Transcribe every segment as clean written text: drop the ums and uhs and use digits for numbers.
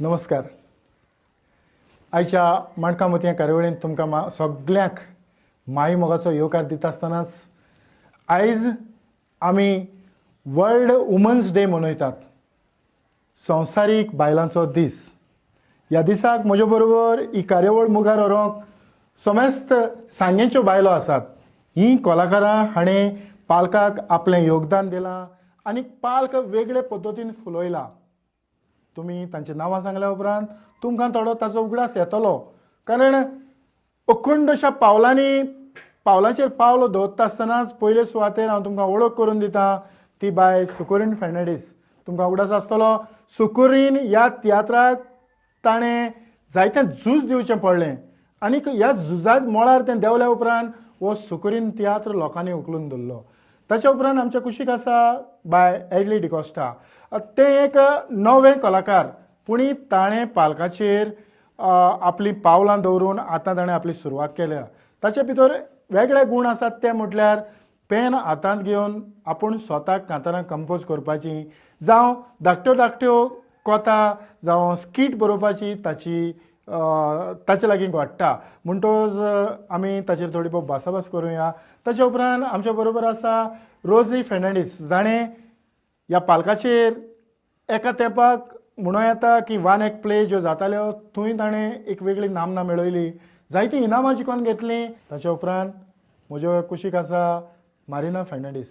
नमस्कार. आयच्या माणकामती कार्यावळीन तुमकां सगळ्यांक माई मोगाचो येवकार दिता आसतनाच आयज आमी वर्ल्ड वुमन्स डे मनयतात. संवसारीक बायलांचो दीस. ह्या दिसाक म्हजे बरोबर ही कार्यावळ मुखार व्हरोंक समेस्त सांगेच्यो बायलो आसात. ही कलाकारां हाणें पालकाक आपलें योगदान दिलां आनी पालक वेगळे पद्दतीन फुलयला. तुमी तांची नांवां सांगल्या उपरांत तुमकां थोडो ताचो उगडास येतलो. कारण अखंड अशा पावलांचेर पावल दवरता आसतनाच पयले सुवातेर हांव तुमकां वळख करून दितां. ती बाय सुकुरीन फेर्नांडीस. तुमकां उगडास आसतलो. सुकुरीन ह्या तियात्राक ताणें जायतें झूज दिवचें पडलें आनी ह्या झुजा मोळार तें देंवल्या उपरांत हो सुकुरीन तियात्र लोकांनी उखलून दवरलो. ताच्या उपरांत आमच्या कुशीक आसा बाय एडली डिकोस्टा. ते एक नवे कलाकार, पूण ताणें पालकाचेर आपलीं पावलां दवरून आतां ताणें आपली सुरवात केल्या. ताचे भितर वेगळे गूण आसात ते म्हटल्यार पेन हातांत घेवन आपूण स्वताक कांतारां कंपोज करपाची, जावं धाकट्यो धाकट्यो कोता जावं स्कीट बरोवपाची ताचे लागीं वाडटा. म्हणटोच आमी ताचेर थोडी भोव भासाभास करुया. ताचे उपरांत आमच्या बरोबर आसा रोजी फेर्नांडीस. जाणें ह्या पालकाचेर एका तेंपाक म्हणूं येता की वन एक्ट प्ले ज्यो जाताल्यो थंय ताणें एक वेगळी नामना मेळयली. जायतीं इनामां जिखून घेतलीं. ताच्या उपरांत म्हज्या कुशीक आसा मारिना फेर्नांडीस.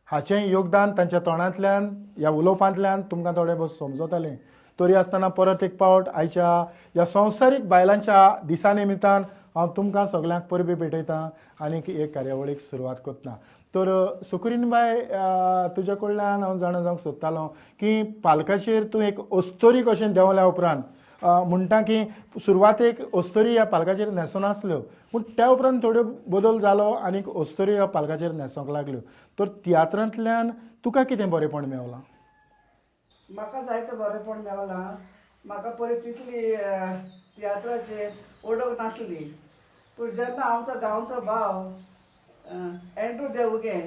हाचें योगदान तांच्या तोंडांतल्यान ह्या उलोवपांतल्यान तुमकां थोडें बहुत समजतलें. तरी आसतना परत एक पावट आयच्या ह्या संवसारीक बायलांच्या दिसा निमित्तान हांव तुमकां सगळ्यांक परबी भेटयतां आनीक एक कार्यावळीक सुरवात करता. तर सुकुरीन बाय, तुजे कडल्यान हांव जाणा जावंक सोदतालों की पालकाचेर तूं एक अस्तोरी कशें देंवल्या उपरांत म्हणटा की सुरवातेक अस्तोरी ह्या पालकाचेर न्हेसनासल्यो, पूण त्या उपरांत थोड्यो बदल जालो आनीक अस्तोरी ह्या पालकाचेर न्हेसोंक लागल्यो. तर तियात्रांतल्यान तुका कितें बरेंपण मेवलां? म्हाका जायतें बरेंपण मेवलां. म्हाका पयलीं तितली तियात्राचेर ओडोक नासली, पूण जेन्ना आमचो गांवचो भाव एंड्रू देवुगे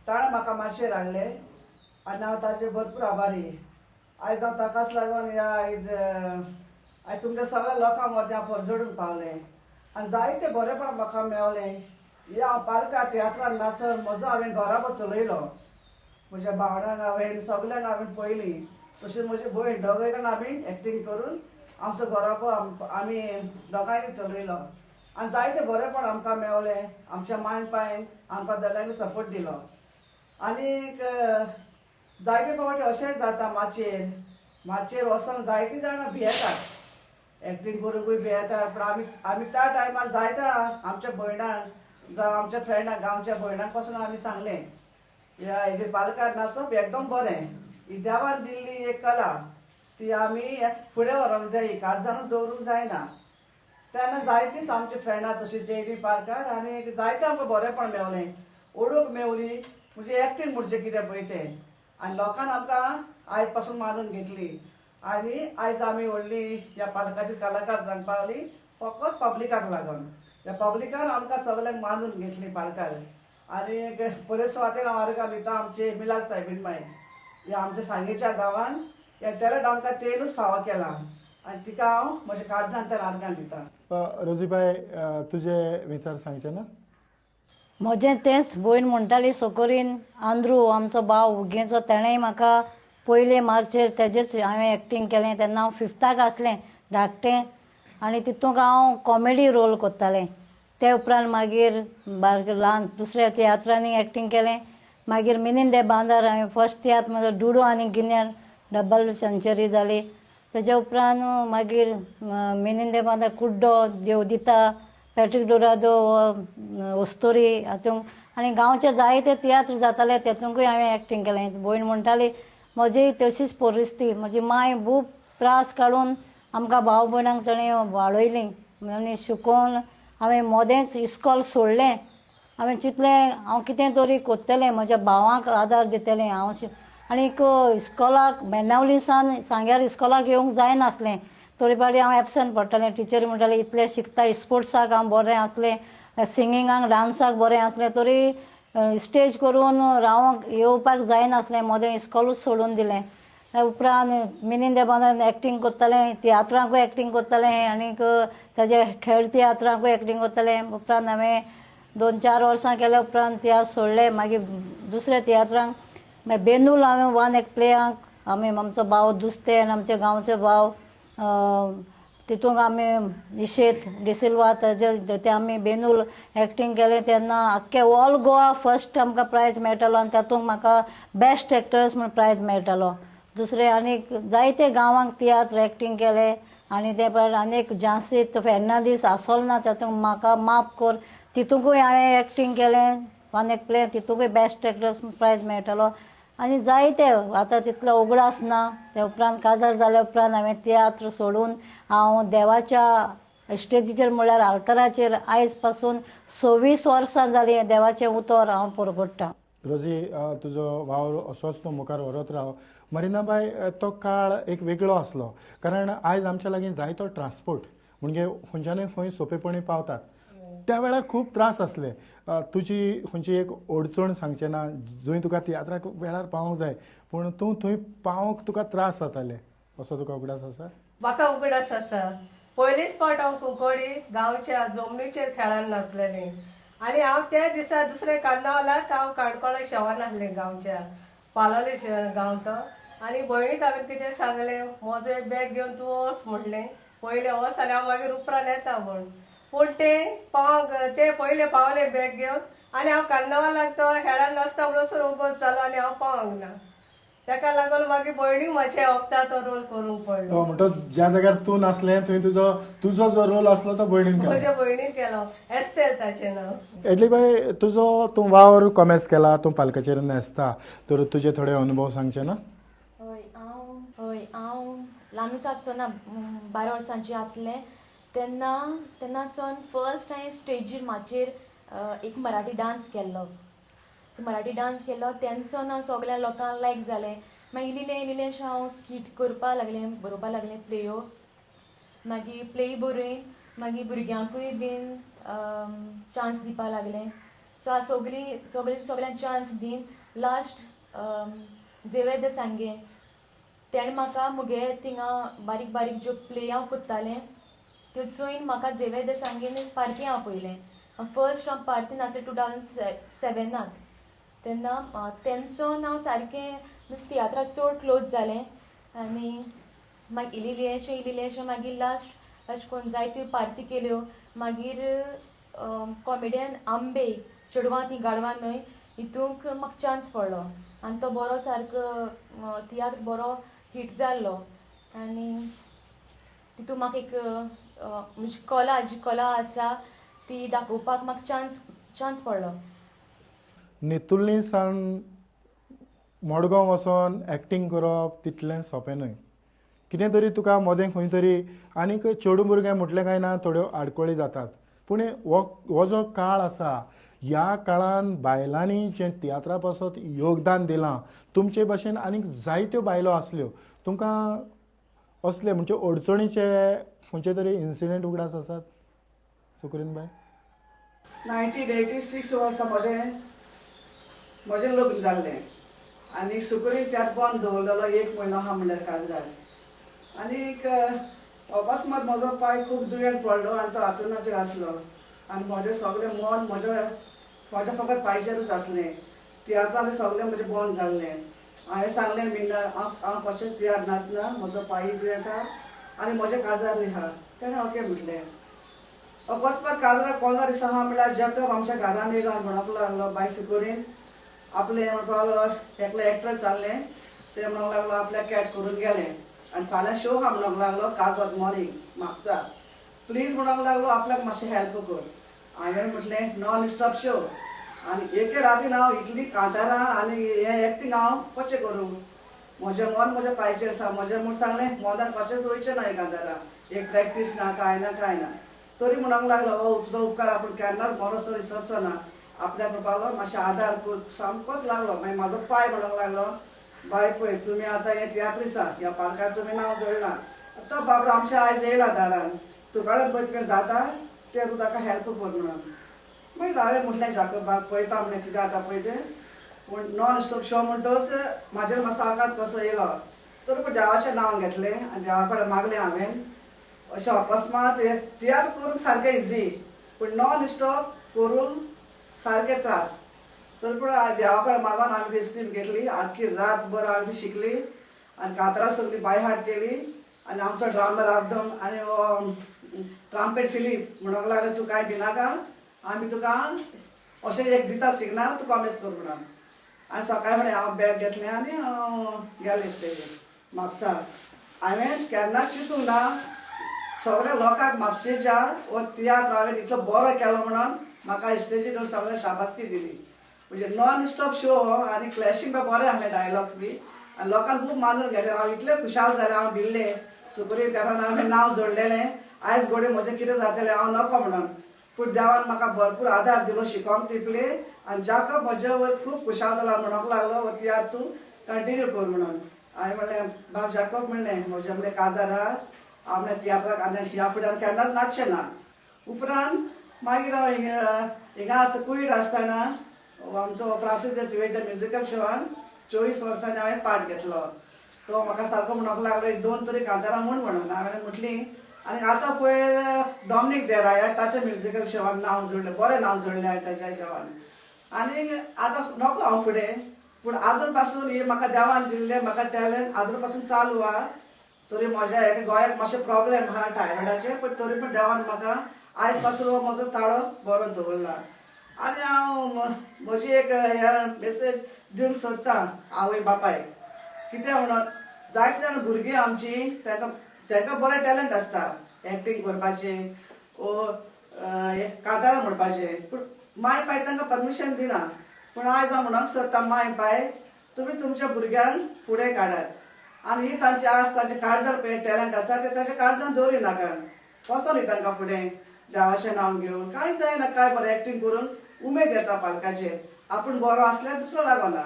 ताणें म्हाका माचयेर हाडलें आनी हांव ताजें भरपूर आभारी. आयज हांव ताकाच लागून आयज तुमच्या सगळ्या लोकां मदें हांव परजोडून पावलें आनी जायतें बरेंपण म्हाका मेवलें. हें हांव पालका तियात्रान नाचोन म्हजो हांवें घोराबो चलयलो. म्हज्या भावणांक हांवें सगल्यांक हांवें पयलीं, तशेंच म्हजी भयण दोगांय जाण आमी एक्टींग करून आमचो घोराबो आमी दोगांयनी चलयलो आनी जायतें बरेंपण आमकां मेवलें. आमच्या मायन पायन आमकां दोगांयनी सपोर्ट दिलो. आनीक जायते फावटी अशेंय जाता माचयेर वचोन जायतीं जाणां भियेतात, एक्टींग करूंकूय भियेतात. पूण आमी त्या टायमार जायत्या आमच्या भयणांक जावं आमच्या फ्रेंडांक गांवच्या भयणांक पासून आमी सांगलें हेजेर पालकार नाचप एकदम बरें. ही देवान दिल्ली एक कला, ती आमी फुडें व्हरोंक जाय, काळजानूच दवरूंक जायना. तेन्ना जायतींच आमची फ्रेंडां तशीं जेयरी पालकार आनी जायतें आमकां बरेंपण मेवलें, ओडोक मेवली. म्हणजे एक्टींग म्हणचें कितें पळय तें आनी लोकांन आमकां आयज पासून मानून घेतली आनी आयज आमी व्हडली ह्या पालकाची कलाकार जावंक पावली फकत पब्लिकाक लागून. ह्या पब्लिकान आमकां सगल्यांक मानून घेतली पालकार. आनी पयले सुवातेर हांव आर्गां दितां आमचे मिलार सायबीण माय. ह्या आमच्या सांगेच्या गांवान ह्या टॅलंट आमकां तेनूच फावो केला आनी तिका हांव म्हज्या काळजांतल्यान आर्गां दितां. रोजीबाई, तुजे विचार सांगचे ना? म्हजें तेंच भयण म्हणटाली सकरीन आंद्रू आमचो भाव उगेचो, तेणेंय म्हाका पयले मार्चेर तेजेच हांवें एक्टींग केलें. तेन्ना हांव 5थाक आसलें धाकटें आनी तितूंक हांव कॉमेडी रोल करतालें. ते उपरांत मागीर ल्हान दुसऱ्या तियात्रांनी एक्टींग केलें. मागीर मिनिंदे बांदार हांवें फर्स्ट तियात्र म्हजो डुडू आनी गिन्यान डबल सेंचुरी जाली. तेज्या उपरांत मागीर मिनिंदे बांदार कुड्डो, देव दिता, पॅट्रीक डोरादो, अस्तोरी हातूंक आनी गांवचे जायते तियात्र जाताले तेतूंकूय हांवें एक्टींग केलें. भयण म्हणटाली म्हजी तशीच परिस्थिती, म्हजी माय खूब त्रास काडून आमकां भाव भयणांक ताणें वाडयलीं आनी शिकोवन हांवें मोदेंच इस्कॉल सोडलें. हांवें चिंतलें हांव कितें तरी करतलें, म्हज्या भावांक आदार दितलें हांव. आनीक इस्कॉलाक बेंनावली सावन सांग्यार इस्कॉलाक येवंक जायनासलें. थोडी पाटी हांव एबसंट पडटालें. टिचरी म्हणटाली इतलें शिकता, स्पोर्ट्साक हांव बरें आसलें, सिंगिंगाक डांसाक बरें आसलें, तरी स्टेज करून रावंक येवपाक जायनासलें. मोदें इस्कॉलूच सोडून दिलें. उपरांत मिनी देवानंद एक्टींग करतालें, तियात्रांकूय एक्टींग करतालें आनीक ताजे खेळ तियात्रांकूय एक्टींग करतालें. उपरांत हांवें 2-4 वर्सां केल्या उपरांत तियात्र सोडलें. मागीर दुसऱ्या तियात्रांक मागीर बेनूल हांवें वन एक प्लेयांक आमी आमचो भाव दुस्ते आनी आमचे गांवचे भाव तितूंक आमी इशेत डिसिल्वा ते आमी बेनूल एक्टींग केलें तेन्ना आख्खे ऑल गोवा फर्स्ट आमकां प्रायज मेळटालो आनी तातूंत म्हाका बेस्ट एक्टर्स म्हूण प्रायज मेळटालो. दुसरें आनीक जायते गांवांक तियात्र एक्टींग केलें आनी ते भायर आनीक झांसीत फेर्नांदीस आसलो ना तातूंत म्हाका माफ कर तितूंकूय हांवें एक्टींग केलें वन एक प्ले तितूंकूय बेस्ट एक्टर्स प्रायज मेळटालो. आनी जायते आतां तितलो उगडास ना. ते उपरांत काजार जाल्या उपरांत हांवें तियात्र सोडून हांव देवाच्या स्टेजीचेर म्हणल्यार आल्ताराचेर आयज पासून 26 वर्सां जालीं देवाचें उतर हांव पुरगोडटां. रोजी तुजो वावर असोच तूं मुखार व्हरत राव. मरिनाबाई, तो काळ एक वेगळो आसलो कारण आयज आमच्या लागीं जायतो ट्रान्सपोर्ट म्हणजे खंयच्यानूय खंय सोंपेपणी पावतात. त्या वेळार खूब त्रास आसले. तुजी खंयची एक अडचण सांगचें ना जंय तुका तियात्राक वेळार पावोंक जाय पूण तूं थंय पावोंक तुका त्रास जाताले असो तुका उगडास आसा? म्हाका उगडास आसा. पयलींच फावट हांव कुंकोडी गांवच्या जमनीचेर खेळान नाचलेलें आनी हांव त्या दिसा दुसरे कार्नावालाक हांव काणकोणा शेवान आसलें गांवच्या पालोले गांव तो. आनी भयणीक हांवें कितें सांगलें म्हजो बॅग घेवन तूं वच म्हटलें. पयलें वच जाल्यार हांव मागीर उपरांत येता म्हूण. पूण ते पयले पावले बॅग घेवन आनी हांव कार्नावालाक तो हेळान नाचता म्हणून उगोच जालो आनी हांव पावंक ना. ताका लागून मागीर भयणीक मातशें वखदा तो रोल करूंक पडलो. म्हणटो ज्या जाग्यार तूं नासलें थंय तुजो जो रोल आसलो तो भयणीन केलो. म्हज्या भयणीन केलो. एस्तेर ताचें नांव. एटली बाय तूं वावर कॉमेस केला, तूं पालकाचेर न्हेसता, तर तुजे थोडे अनुभव सांगचे ना? हांव ल्हानूच आसतना 12 वर्सांची आसलें तेन्ना सावन फर्स्ट हांवें स्टेजीर माचेर एक मराठी डान्स केल्लो. सो मराठी डान्स केल्लो तेन्ना हांव सगल्या लोकांक लायक जालें. मागीर इल्लेशें हांव स्कीट करपा लागलें, बरोवपा लागलें प्लेयो. मागीर प्लेय बरोवन मागीर भुरग्यांकूय बीन चान्स दिवपा लागलें. सो हांव सगळ्यांक चान्स दीन लास्ट झेवे द सांगे तेणें म्हाका मुगे थिंगा बारीक बारीक ज्यो प्ले हांव कोत्तालें त्यो चोयन म्हाका झेवे द सांगेन पार्टी हांव पयलें. फर्स्ट हांव पार्टीन आसलें 2007 तेन्ना तेन्सून हांव सारकें तियात्राक चड क्लोज जालें आनी मागीर इल्लेशें मागीर लास्ट अशें करून जायत्यो पार्टी केल्यो. मागीर कॉमेडियन आंबे चेडवां ती गाडवां न्हय हितूंक म्हाका चान्स पडलो आनी तो बरो सारको तियात्र बरो हिट जाल्लो आनी तितून म्हाका एक म्हजी जी कला आसा ती दाखोवपाक म्हाका चान्स पडलो. नेतुर्ली सावन मडगांव वचोन एक्टींग करप तितलें सोंपें न्हय. कितें तरी तुका मोदें खंय तरी आनीक चेडूं भुरगें म्हटलें काय ना थोड्यो आडखळी जातात. पूण हो जो काळ आसा ह्या काळान बायलांनी जें तियात्रा पासत योगदान दिलां तुमचे भाशेन आनीक जायत्यो बायलो आसल्यो तुमकां असले म्हणजे अडचणीचे खंयचे तरी इन्सिडेंट उगडास आसात सुकरीनबाई? 1986 वर्सा म्हजें लग्न जाल्लें आनी सुकरीन त्यात बंद दवरलेलो 1 म्हयनो आहा म्हणल्यार काजराक. आनीक अकस्मात म्हजो पांय खूब दुयेंत पडलो आनी तो हातूनाचेर आसलो आनी म्हजें सगळें मन म्हजें फकत पांयचेरूच आसलें. तियात्रांनी सगळें म्हजें बंद जाल्लें. हांवें सांगलें मिना हांव कशेंच तियात्र नाचना, म्हजो पांय दुयेंत आहा आनी म्हजें काजार न्ही आहा. तेणें ओके म्हटलें. अकस्मात काजराक 15 दीस आहा म्हणल्यार जॅकब आमच्या घरान येयलो आनी म्हणूंक लागलो बाय सुकरीन आपलें म्हणपाक लागलो एकलें एक्ट्रेस जाल्लें तें म्हणूंक लागलो आपल्याक कॅट करून गेलें आनी फाल्यां शो आहा म्हणूंक लागलो कागद मॉर्निंग म्हापसा प्लीज म्हणूंक लागलो आपल्याक मातशें हेल्प कर. हांवें म्हटलें नॉन स्टॉप शो आनी एके रातीन हांव इतली कांतारां आनी हें एक्टींग हांव कशें करूं. म्हजें मन म्हज्या पांयचेर आसा. म्हजें म्हूण सांगलें मोदान कशेंच वयचें ना एक कांतारां, एक प्रॅक्टीस ना कांय ना. तरी म्हणूंक लागलो तुजो उपकार आपूण केन्नाच बरोसो विसरचो ना. आपल्याक म्हणपाक मातशें आदार कर सामकोच लागलो. मागीर म्हाजो पांय म्हणूंक लागलो बाय पळय तुमी आतां हें तियात्रीस आहा ह्या पार्कार तुमी नांव जोडलां तो बाबडो आमच्या आयज येयला दारान तुका पळय जाता तें तूं ताका हेल्प कर म्हणून. मागीर हांवें म्हटलें जाकोबाक पळयता म्हणलें कितें जाता पळय तें. पूण नॉन स्टॉप शो म्हणटच म्हाजेर मातसो आघात कसो येयलो तर पूण देवाचें नांव घेतलें आनी देवा कडेन मागलें हांवें अशें अकस्मात तियात्र करूंक सारकें इजी पूण नॉन स्टॉप करून सारकें त्रास तर पूण देवा कडेन मागून हांवें ती स्ट्रीम घेतली आख्खी रातभर हांवें ती शिकली आनी कातरां सगळी बाय हार्ट केली आनी आमचो ड्रामर आब्दम आनी ट्राम्पेट फिलीप म्हणूंक लागलें तूं कांय भिनाका आमी तुका अशें एक दिता सिग्नल तूं कॉमेस कर म्हणून आनी सकाळी फुडें हांव बॅग घेतलें आनी गेलें स्टेजीर म्हापसा हांवें केन्नाच चिंतूंक ना सगळ्या लोकांक म्हापशेच्या हो तियात्र हांवें इतलो बरो केलो म्हणून म्हाका स्टेजीर येवन सगळ्यांक शाबासकी दिली म्हणजे नॉन स्टॉप शो आनी क्लॅशींग बी बरें आसलें डायलॉग्स बी आनी लोकांक खूब मानून गेलें हांव इतलें खुशाल जालें हांव भिल्लें सुपरी तेन्ना हांवें नांव जोडलेलें आयज घोडे म्हजें कितें जातलें हांव नको म्हणून पूण देवान म्हाका भरपूर आदार दिलो शिकोवंक तिपले आनी जाका म्हजे वयर खूब खुशाल जाला म्हणूंक लागलो हो तियात्र तूं कंटिन्यू कर म्हणून हांवें म्हणलें बाब जाकोब म्हणलें म्हजें म्हणलें काजारा हांव म्हणलें तियात्राक आनी ह्या फुड्यान केन्नाच नाचचें ना उपरांत मागीर हांव हिंगा आसता कुयट आसतना आमचो फ्रांसीस दे तुवेच्या म्युजिकल शोवान 24 वर्सांनी हांवें पार्ट घेतलो तो म्हाका सारको म्हणूंक लागलो 2 तरी कांतारां म्हणून हांवें म्हटलीं आनी आतां पळय डॉमिनीक देराया ताच्या म्युजिकल शोवान नांव जोडलें बरें नांव जोडलें हांवें ताच्या शोवान आनी आतां नको हांव फुडें पूण आजून पासून ही म्हाका देवान दिल्लें म्हाका टॅलंट आजून पासून चालू आहा तरी म्हज्या हेका गोंयाक मातशें प्रॉब्लेम आहा थायरॉयडाचें पूण तरी पूण देवान म्हाका आयज पासून हो म्हजो ताळो बरो दवरला आनी हांव म्हजी एक मेसेज दिवंक सोदतां आवय बापाय कितें म्हणून जायते जाण भुरगीं आमची तांकां बरें टॅलंट आसता एक्टींग करपाचें ओ कांतारां म्हणपाचें पूण माय बाय तांकां परमिशन दिना पूण आयज हांव म्हणूंक सोदतां माय बाय तुमी तुमच्या भुरग्यांक फुडें काडात आनी ही तांची आस तांचे काळजान पळय टॅलंट आसा ते ताच्या काळजान दवरी नाका वचो न्ही तांकां फुडें देवाचें नांव घेवन कांय जायना काय बरें एक्टींग करून उमेद येता पालकाचेर आपूण बरो आसल्यार दुसरो लागना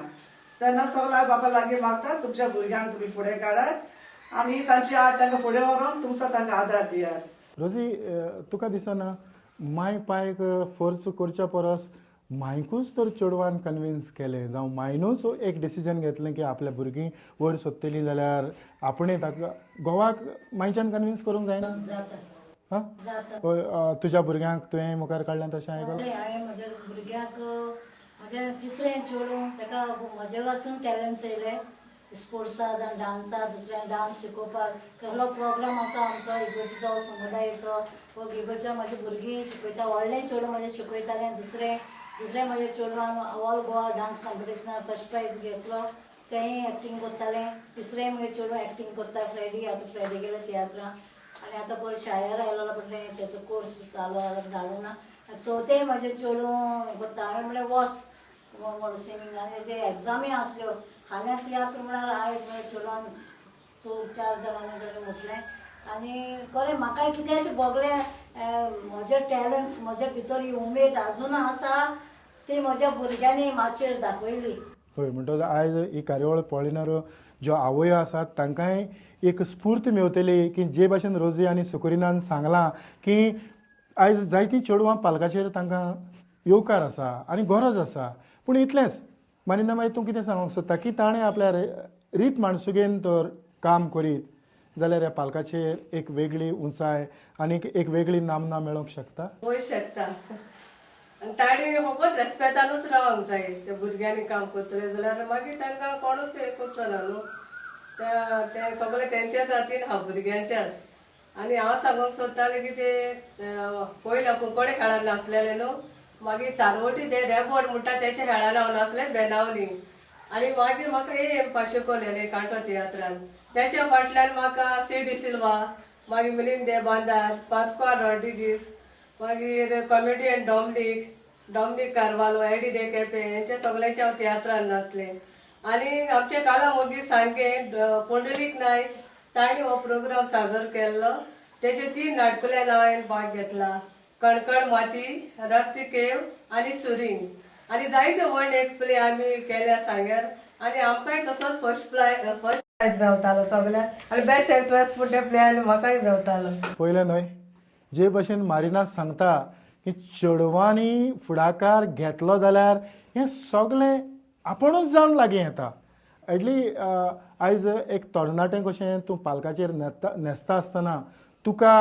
तेन्ना सगळ्या बापा लागीं मागता तुमच्या भुरग्यांक तुमी फुडें काडात आनी तांची आड तांकां फुडें व्हरून तुमचो तांकां आदार दियात रोजी तुका दिसना माय पायक फोर्स करच्या परस मायकूच तर चेडवान कन्विन्स केलें जावं मायनूच एक डिसिजन घेतलें की आपल्या भुरगीं वयर सोदतलीं जाल्यार आपणें ताका घोवाक मायच्यान कन्विन्स करूंक जायना जाता हां जाता तुज्या भुरग्यांक तुवें मुखार काडलें तशें आयकलां हांवें म्हज्या भुरग्याक म्हजें तिसरें चेडूं ताका म्हजे वाचून टॅलंट्स येयले स्पोर्ट्सा जावं डान्सा दुसऱ्या डान्स शिकोवपाक कसलो प्रोग्राम आसा आमचो इगोर्जीचो समुदायाचो वो इगोर्जीच्या म्हजी भुरगीं शिकयता व्हडलें चेडूं म्हजें शिकयतालें दुसरें म्हजें चेडवान ऑल गोवा डान्स कॉम्पिटिशनाक फर्स्ट प्रायज घेतलो तेंय एक्टींग करतालें तिसरें म्हजें चेडूं एक्टींग करता फ्रेडी आतां फ्रेडी गेलें तियात्रां आनी आतां पळय शायर आयलो पण तेचो कोर्स चालू धाडूं ना चवथें म्हजें चेडूं हें करता हांवें म्हणलें वच सिंगींग आनी तेजे एग्जामी आसल्यो हाल्यां तियात्र म्हळ्यार आयज म्हज्या चेडवान 4 जाणांनी कडेन म्हटलें आनी खरें म्हाकाय कितें अशें भोगलें म्हजे टॅलंट्स म्हजे भितर ही उमेद आजून आसा ती म्हज्या भुरग्यांनी माचयेर दाखयली हय म्हणटच आयज ही कार्यावळ पळयणार ज्यो आवयो आसात तांकांय एक स्फूर्त मेवतली की जे भाशेन रोजी आनी सुकुरिनान सांगलां की आयज जायतीं चेडवां पालकाचेर तांकां येवकार आसा आनी गरज आसा पूण इतलेंच मानिना मागीर तूं कितें सांगूंक सोदता की ताणें आपल्या रीत माणसुगेन तर काम करीत जाल्यार ह्या पालकाचेर एक वेगळी उंचाय आनी एक वेगळी नामना मेळोवंक शकता वयर शकता आनी ताणी फकत रेस्पेक्टानूच रावंक जाय त्या भुरग्यांनी काम करतले जाल्यार मागीर तांकां कोणूच हें करचो ना न्हू ते सगळें तेंच्याच हातीन आहा भुरग्यांच्याच आनी हांव सांगूंक सोदतालें की ते पयल्या कुंकोडे खेळान नाचलेले न्हू मागीर तारवटी ते रेबोड म्हणटा तेच्या खेळान हांव नाचलें बेनावली आनी मागीर म्हाका हे पाशेको नेले कांटो तियात्रान तेच्या फाटल्यान म्हाका सी.डी. सिल्वा मागीर मिलिंद दे बांदार पास्कॉल रॉड्रिगीस मागीर कॉमेडियन डॉमनीक कार्वालो एडी दे केपे हेंचे सगळ्यांचे हांव तियात्रान नाचलें आनी आमचे काला मोगी सारकें पुंडलीक नायक ताणी हो प्रोग्राम सादर केल्लो तेजे 3 नाटकुल्यान हांवें भाग घेतला कणकण माती रक्त केव आनी सुरींग आनी जायते व्हड एक प्ले आमी केल्या सांग्यार आनी आमकांय तसोच फर्स्ट प्रायज मेवतालो सगळ्यांक आनी बेस्ट एक्ट्रेस फूड प्ले आनी म्हाकाय मेवतालो पयलें न्हय जे भशेन मारिनास सांगता की चेडवांनी फुडाकार घेतलो जाल्यार हें सगळें आपुणूच जावन लागीं येता एटली आयज एक तरणाटें कशें तूं पालकाचेर न्हेसता आसतना तुका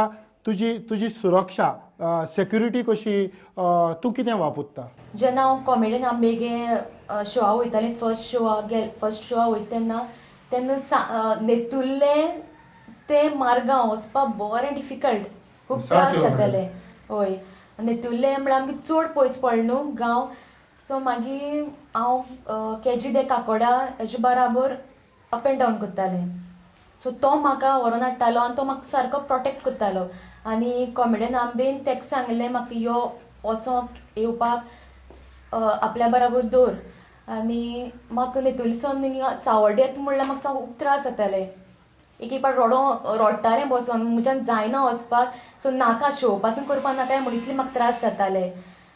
तुजी सुरक्षा सेक्युरिटी कशी तूं कितें वापरता? जेन्ना हांव कॉमेडीन आंबेगे शोआ वयतालें फर्स्ट शोआ वयता तेन्ना नेतुल्लें ते मार्गां वचपाक बरें डिफिकल्ट, खूब त्रास जाताले. हय, नेतुल्लें म्हळ्यार आमगे चड पयस पडलें न्हू गांव. सो मागीर हांव केजी दे काकोडा हेजे बराबर अप एंड डावन करतालें. सो तो म्हाका व्हरोन हाडटालो आनी तो म्हाका सारको प्रोटेक्ट करतालो. आनी कॉमेडीन आंबेन ताका सांगलें म्हाका यो वचोंक येवपाक आपल्या बराबर दवर. आनी म्हाका नेतुलीसून सावड्डे येता म्हणल्यार म्हाका खूब त्रास जाताले. एक पाट रडटालें बसोन, म्हज्यान जायना वचपाक. सो नाका शो पासून करपाक नाका म्हणून इतले म्हाका त्रास जाताले.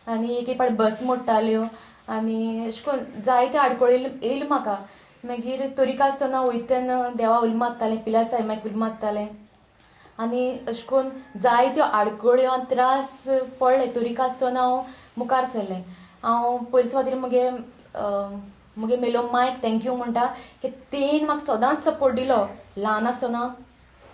आनी एक पाट बस मोडटाल्यो आनी अशें करून जायते आडखळी येयले म्हाका. मागीर तरीका आसतना वयता तेन्ना देवा उलो मारतालें, पिल्यार सायमाक उलो मारतालें. आनी अशें करून जायत्यो आडखळ्यो आनी त्रास पडले. तरीका आसतना हांव मुखार सरलें. हांव पयले फावटीर मुगे मेलो मायक थँक्यू म्हणटा की तेन म्हाका सदांच सपोर्ट दिलो. ल्हान आसतना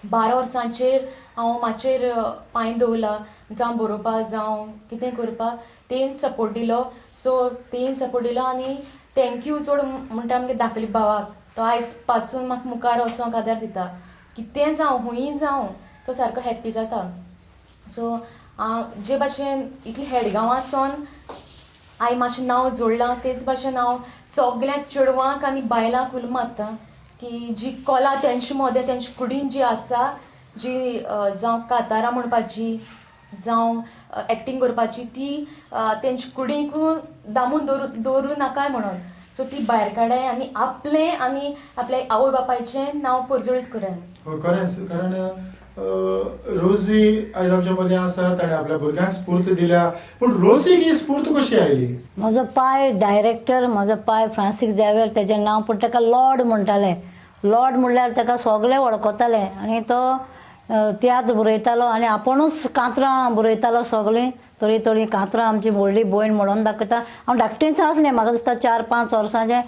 12 वर्सांचेर हांव माचेर पांय दवरला, जावं बरोवपाक जावं कितें करपाक तेन सपोर्ट दिलो. सो तेन सपोर्ट दिलो आनी थँक्यू चड म्हणटा आमगे धाकले भावाक. तो आयज पासून म्हाका मुखार वचोंक आदार दिता. कितें जावं खूंय जावं तो सारको हॅप्पी जाता. सो हांव जे भाशेन इतली हेडगांवांसून हांवें मातशें नांव जोडलां तेच भाशेन हांव सगळ्या चेडवांक आनी बायलांक उलो मारता की जी कला तेंचे मदें तेंचे कुडीन जी आसा, जी जावं कांतारां म्हणपाची जावं एक्टींग करपाची, ती तेंचे कुडींकूय दामून दवरूं नाकाय म्हणून. सो ती भायर काडाय आनी आपल्या आवय बापायचें नांव परजळीत कराय. खरेंच, कारण रोजी आयज आमच्या मदीं आसा, ताणें आपल्या भुरग्यांक स्फूर्त दिल्या. पूण रोजीक ही स्फूर्त कशी आयली? म्हजो पाय डायरेक्टर, म्हजो पाय फ्रांसीस झेवियर, तेजें नांव, पूण ताका लॉर्ड म्हणटाले. लॉर्ड म्हणल्यार ताका सगळे वळखताले. आनी तो तियात्र बरयतालो आनी आपुणूच कांतरां बरयतालो सगळीं. तरी कांतरां आमची व्हडली भयण म्हणून दाखयता. हांव धाकटेंच आसलें, म्हाका दिसता 4-5 वर्सांचें.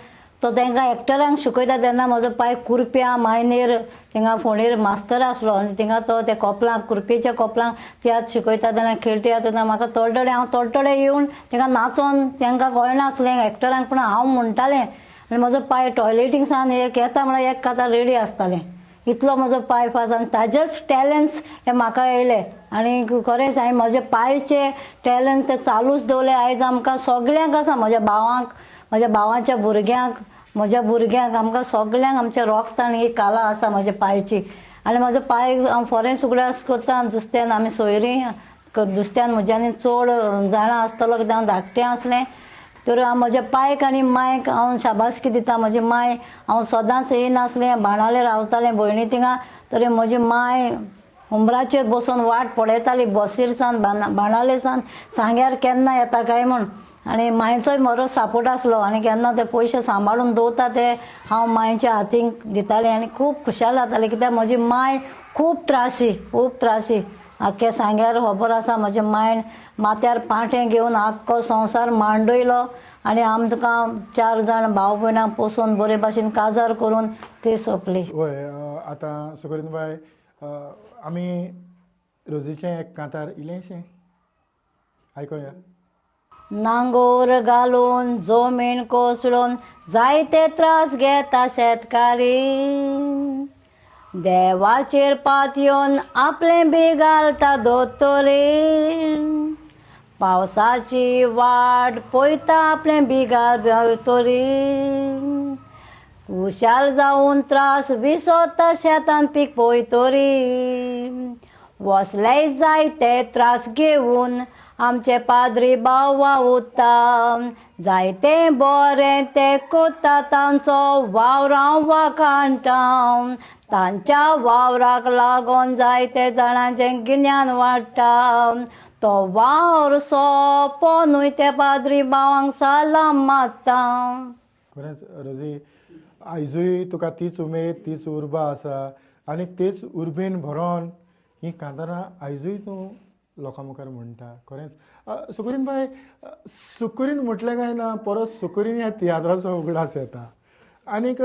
तो तांकां एक्टरांक शिकयता तेन्ना म्हजो पाय कुरप्या मायनेर थिंगा फोंडेर मास्तर आसलो आनी थिंगा तो त्या कॉपलांक, कुरपेच्या कॉपलांक तियात्र शिकयता तेन्ना खेळटा तेन्ना म्हाका हांव तोडटोडे येवन थिंगा नाचोन तांकां कळनासलें एक्टरांक, पूण हांव म्हणटालें. आनी म्हजो पाय टॉयलेटीक सावन एक येता म्हळ्यार एक कांतार रेडी आसतालें. इतलो म्हजो पाय फास्ट आनी ताजेच टॅलंट्स हे म्हाका येयले. आनी खरेंच हांवें म्हजे पांयचे टॅलंट्स ते चालूच दवरले. आयज आमकां सगळ्यांक आसा, म्हज्या भावांक, म्हज्या भावांच्या भुरग्यांक, म्हज्या भुरग्यांक, आमकां सगळ्यांक आमच्या रोगतान ही कला आसा म्हज्या पांयची. आनी म्हजो पांय हांव फॉरेन सुगड्यास करता. नुस्त्यान आमी सोयरी नुस्त्यान म्हज्यानी चड जाणां आसतलो कित्याक हांव धाकटें आसलें. तर हांव म्हज्या पांयक आनी मांयक हांव शाबासकी दिता. म्हजी मांय, हांव सदांच येनासलें, बाणाले रावतालें भयणी थिंगा. तरी म्हजी मांय उंबराचेर बसून वाट पळयताली बसीर सावन, बाणाले सावन, सांग्यार केन्ना येता काय म्हूण. आनी मांयचोय बरो सापोर्ट आसलो. आनी केन्ना ते पयशे सांबाळून दवरता ते हांव मांयच्या हातीक दितालें आनी खूब खुशाल जातालें. कित्याक म्हजी मांय खूब त्रासी. आख्खे सांग्यार खबर आसा म्हजे मायन माथ्यार पाटें घेवन आख्खो संवसार मांडयलो आनी आमकां 4 जाण भाव भयणांक पोसून बरे भाशेन काजार करून ती सोंपली. वय आतां सुकरीन बाय, आमी रोजीचें एक कांतार इल्लेंशें आयकोया. नांगोर घालून जमीन कोसळून जायते त्रास घेता शेतकारी, देवाचेर पात येवन आपलें बी घालता दोतोरी, पावसाची वाट पळयता आपलें बी घालतोरी, खुशाल जावन त्रास विसोता शेतान पीक पळयतोरी, वसलेय जायते त्रास घेवन आमचे पाद्री भाव वावुरता, जायते बरें ते कोत्ता तांचो वावरां वाखाणटा, तांच्या वावराक लागून जायते जाणांचें गिन्यान वाडटा, तो वावर सोंपोनूय ते पाद्री भावांक सालाम मागता. खरेंच रोजी, आयजूय तुका तीच उमेद, तीच उर्बा आसा आनी तेच उर्बेन भरोन ही कांतारां आयजूय तूं लोकां मुखार म्हणटा. खरेंच सुकरीन बाय, सुकरीन म्हटलें काय ना, परत सुकरीन ह्या तियात्राचो उगडास येता. आनीक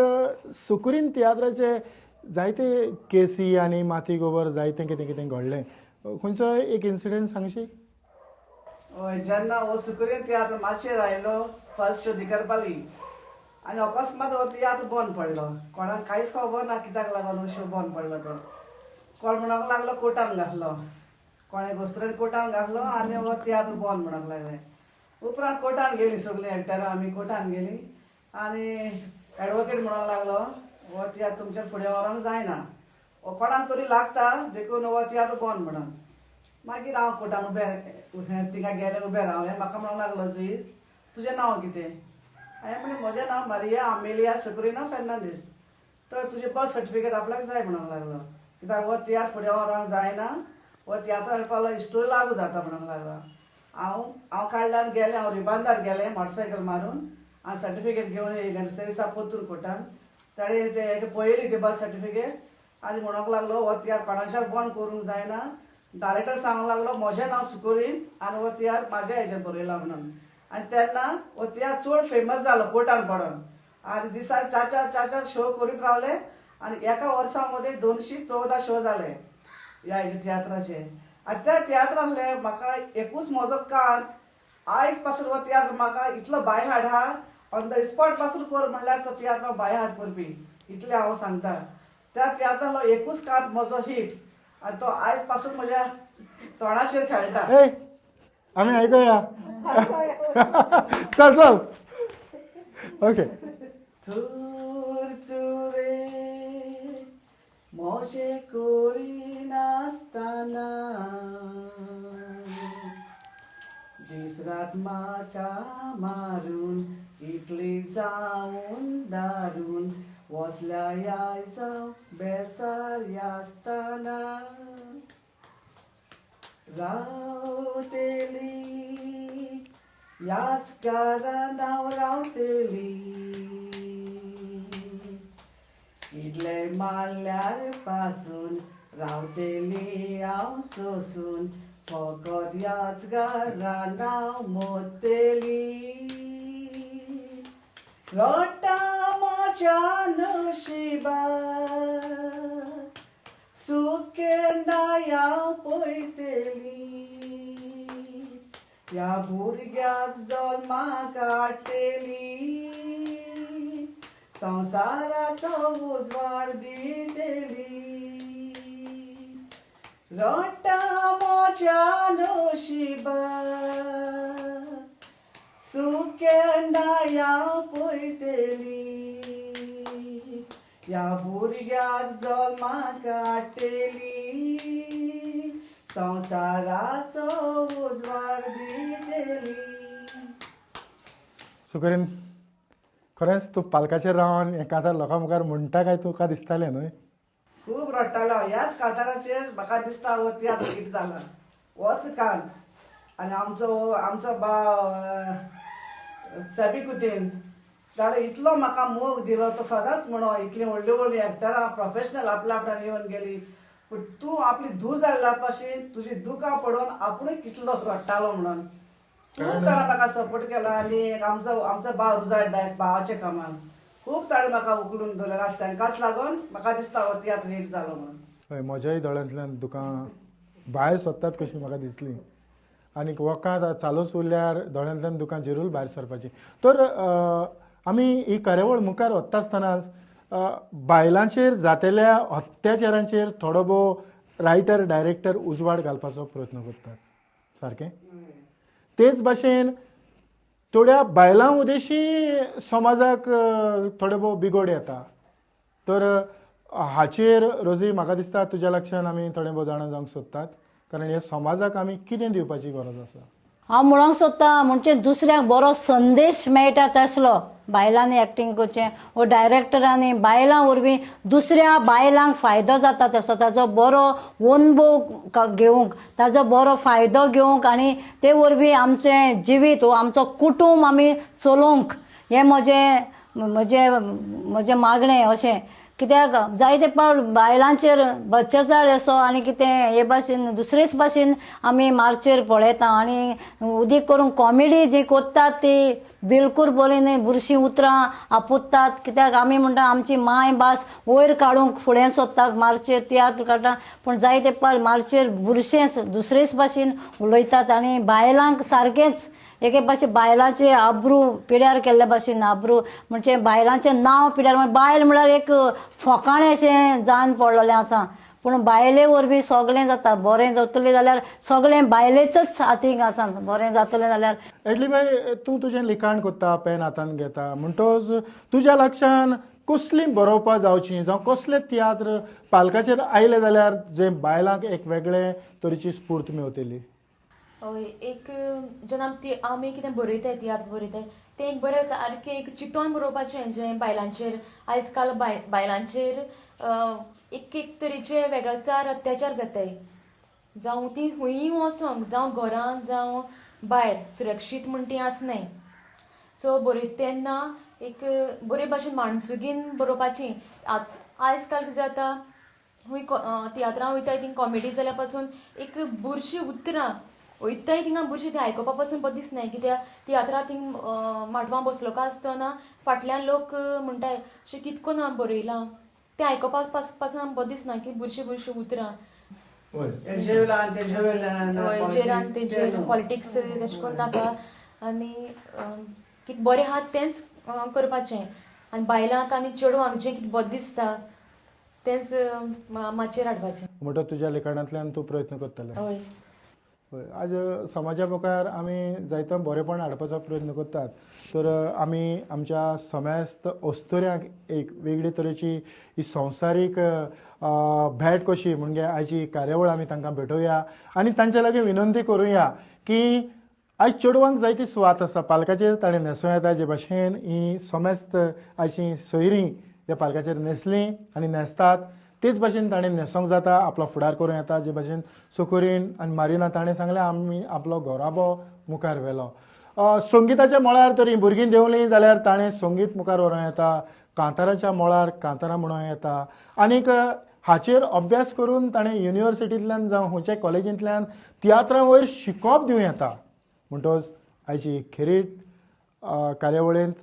सुकुरीन तियात्राचे जायते केसी आनी माती गोबर जायते कितें कितें घडलें खंयचो एक इन्सिडंट सांगशी हय जेन्ना हो सुकुरीन तियात्र मातशेर आयलो फर्स्ट शो दिकरपाली आनी अकस्मात हो तियात्र बंद पडलो कोणाक कांयच खबर ना कित्याक लागून हो शो बंद पडलो तो कोण म्हणूंक लागलो कोर्टान घातलो कोणे घोस्तरेन कोर्टान घातलो आनी हो तियात्र बंद म्हणूंक लागले उपरांत कोर्टान गेली सगळीं एक्टरां आमी कोर्टान गेली आनी एडवोकेट म्हणूंक लागलो हो तियात्र तुमच्या फुडें व्हरोंक जायना हो कोणाक तरी लागता देखून हो तियात्र बंद म्हणून मागीर हांव कोर्टान उबें थिंगा गेलें उबें रावलें म्हाका म्हणूंक लागलो जज तुजें नांव कितें हांवें म्हणलें म्हजें नांव मारिया आमेलिया सुकुरीना फेर्नांडीस तर तुजें बर्थ सर्टिफिकेट आपल्याक जाय म्हणूंक लागलो कित्याक हो तियात्र फुडें व्हरोंक जायना हो तियात्र हाडपाक हिस्टोरी लागू जाता म्हणूंक लागलो हांव काडल्यान गेलें हांव रिबांदार गेलें मोटरसायकल मारून हांव सर्टिफिकेट घेवन येयलें सेरिसा पोतून कोर्टान ताणें तें पळयली तें बर्थ सर्टिफिकेट आनी म्हणूंक लागलो हो तियात्र कोणाशार बंद करूंक जायना डायरेक्टर सांगूंक लागलो म्हजें नांव सुकुरीन आनी हो तियात्र म्हाज्या हेजेर बरयला म्हणून आनी तेन्ना हो तियात्र चड फेमस जालो कोर्टान पडोन आनी दिसाक चार शो करीत रावले आनी एका वर्सा मदीं 214 शो जाले ह्या हेजे तियात्राचे आनी त्या तियात्रांतले म्हाका एकूच म्हजो कान आयज पासून हो तियात्र म्हाका इतलो बाय हाड आहा ऑन द स्पॉट पासून कर म्हणल्यार तो तियात्र बाय हाड करपी इतलें हांव सांगता त्या तियात्रांतलो एकूच कांत म्हजो हिट आनी तो आयज पासून म्हज्या तोंडाचेर खेळटा ए आमी आयकया चल चल ओके चूर चुरे मोशे कोरी नासतना दीस रात म्हाका मारून इतली जावन दारून वसल्या याय जावं बेसार आसतना रावतेली याच कारण हांव रावतेली कितले मारल्यार पासून रावतेली हांव सोसून फकत याच घरान हांव मोडटेली रडटा म्हज्या नशिबा सुकेन्ना हांव पळयतेली ह्या भुरग्याक जल्माक हाडटेली संवसाराचो उजवाड दितेली रडटा म्हज्या नशिबा सुकेन्ना हांव पळयतेली ह्या भुरग्याक जल्माक हाडटेली संवसाराचो उजवाड दितेली सुकुरीन खरेंच तूं पालकाचेर रावन एका आतां लोकां मुखार म्हणटा काय तुका दिसतालें न्हय खूब रडटालो ह्याच कांताराचेर म्हाका दिसता हो तियात्र हिट जाला होच कान आनी आमचो भाव सॅबिकुद्दीन ताणें इतलो म्हाका मोग दिलो तो सदांच म्हणो इतली व्हडली व्हडली एक्टरां प्रोफेशनल आपल्या आपल्यान येवन गेली पूण तूं आपली धूव जाल्ल्या भाशेन तुजी दुकां पडोवन आपुणूय कितलो रडटालो म्हणून खूब ताणें म्हाका सपोर्ट केलो आनी आमचो भाव रुजाट दायज भावाचें कामान खूब ताणें म्हाका उखलून दवरलें आसा तांकांच लागून म्हाका दिसता हो तियात्र हिट जालो म्हणून हय म्हज्याय दोळ्यांतल्यान तुका भायर सोदतात कशी म्हाका दिसली आनीक वोकांत चालूच उरल्यार दोळ्यांतल्यान तुका जरूर भायर सरपाची तर आमी ही कार्यावळ मुखार व्हरता आसतनाच बायलांचेर जातेल्या अत्याचारांचेर थोडो भोव रायटर डायरेक्टर उजवाड घालपाचो प्रयत्न करतात सारकें तेच भाशेन थोड्या बायलां उदेशी समाजाक थोडे भोव बिगोड येता तर हाचेर रोजी म्हाका दिसता तुज्या लक्षान आमी थोडे भोव जाणां जावंक सोदतात कारण ह्या समाजाक आमी कितें दिवपाची गरज आसा हांव म्हणूंक सोदतां म्हणजे दुसऱ्याक बरो संदेश मेळटा तसलो बायलांनी एक्टींग करचें वो डायरेक्टरांनी बायलां वरवीं दुसऱ्या बायलांक फायदो जाता तसो ताजो बरो अनुभव घेवंक ताजो बरो फायदो घेवंक आनी ते वरवीं आमचें जिवीत वो आमचो कुटूंब आमी चलोवंक हें म्हजें मागणें अशें कित्याक जायते पावट बायलांचेर बच्चेचाळ असो आनी कितें हे भाशेन दुसरेच भाशेन आमी मार्चेर पळयता आनी उदीक करून कॉमेडी जी कोत्तात ती बिलकूल बरी न्ही बुरशीं उतरां आपुत्तात कित्याक आमी म्हणटा आमची माय भास वयर काडूंक फुडें सोदतात मार्चेर तियात्र काडटा पूण जायते पावट मार्चेर बुरशेंच दुसरेच भाशेन उलयतात आनी बायलांक सारकेंच एके भाशेन बायलांचे आब्रू पिड्यार केल्ले भाशेन आब्रू म्हणजे बायलांचें नांव पिड्यार बायल म्हळ्यार एक फोकाणें अशें जावन पडलेलें आसा पूण बायले वरवीं सगळें जाता बरें जातलें जाल्यार सगळें बायलेचोच हातीक आसा बरें जातलें जाल्यार एटली बाय तूं तुजें लिखाण कोत्ता पेन हातान घेता म्हणटोच तुज्या लक्षान कसली बरोवपा जावची जावं कसलें तियात्र पालकाचेर आयलें जाल्यार जें बायलांक एक वेगळे तरेची स्फूर्त मेवतली. हय एक जेन्ना आमी कितें बरयताय तियात्र बरयताय तें एक बरें सारकें एक चिंतून बरोवपाचें जें बायलांचेर आयज काल बायलांचेर एक एक तरेचे वेगळाचार अत्याचार जाताय जावं ती खंयी वचोंक जावं घरांत जावं भायर सुरक्षीत म्हण ती आसनाय सो बरयता तेन्ना एक बरे भाशेन माणसुगीन बरोवपाची आयज काल कितें जाता खंय तियात्रां वयताय थिंग कॉमेडी जाल्या पासून एक बुरशीं उतरां वयताय थिंगा बुरशीं ती आयकोपा पासून बरें दिसनाय कित्याक तियात्रां थिंग माटवां बसलो काय आसतना फाटल्यान लोक म्हणटाय अशें कितको ना बरयलां तें आयकोपा पासून बरें दिसना की बुरशीं उतरां जेवलां ते जेवलां जेरान तेजेर पॉलिटिक्स तशें करून नाका आनी कितें बरें आहा तेंच करपाचें आनी बायलांक आनी चेडवांक जें कितें बरें दिसता तेंच माचयेर हाडपाचें म्हणटा तुज्या लिखाणांतल्यान तूं प्रयत्न करतलें. हय हय आज समाजा मुखार आमी जायतो बरेपण हाडपाचो प्रयत्न करतात तर आमी आमच्या समेस्त अस्तुऱ्यांक एक वेगळे तरेची ही संवसारीक भेट कशी म्हणजे आयची कार्यावळ आमी तांकां भेटोवया आनी तांचे लागीं विनंती करुया की आयज चेडवांक जायती सुवात आसा पालकाचेर ताणें न्हेसूं येता जे भाशेन ही समेस्त आयची सोयरीं ज्या पालकाचेर न्हेसलीं आनी न्हेसतात तेच भाशेन ताणें न्हेसोंक जाता आपलो फुडार करूं येता जे भाशेन सोकोरीन आनी मारिना ताणें सांगलें आमी आपलो घोराबो मुखार व्हेलो. संगिताच्या मळार तरी भुरगीं देंवलीं जाल्यार ताणें संगीत मुखार व्हरों येता कांताराच्या मळार कांतारां म्हणूं येता आनीक हाचेर अभ्यास करून ताणें युनिवर्सिटींतल्यान जावं खंयच्याय कॉलेजींतल्यान तियात्रां वयर शिकप दिवं येता. म्हणटच आयची खेरीत कार्यावळींत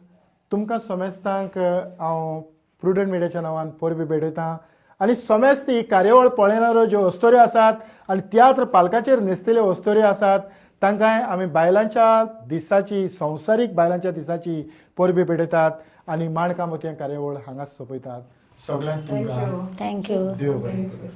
तुमकां समेस्तांक हांव प्रुडंट मिडियाच्या नांवान परबी भेटयतां आनी समेस्त ही कार्यावळ पळयणाऱ्यो ज्यो अस्तोऱ्यो आसात आनी तियात्र पालकाचेर न्हेसलेल्यो अस्तोऱ्यो आसात तांकांय आमी बायलांच्या दिसाची संवसारीक बायलांच्या दिसाची परबी भेटयतात आनी माणकामती कार्यावळ हांगाच सोंपयतात. सगळ्यांक तुमकां थँक्यू देव बरें करूं.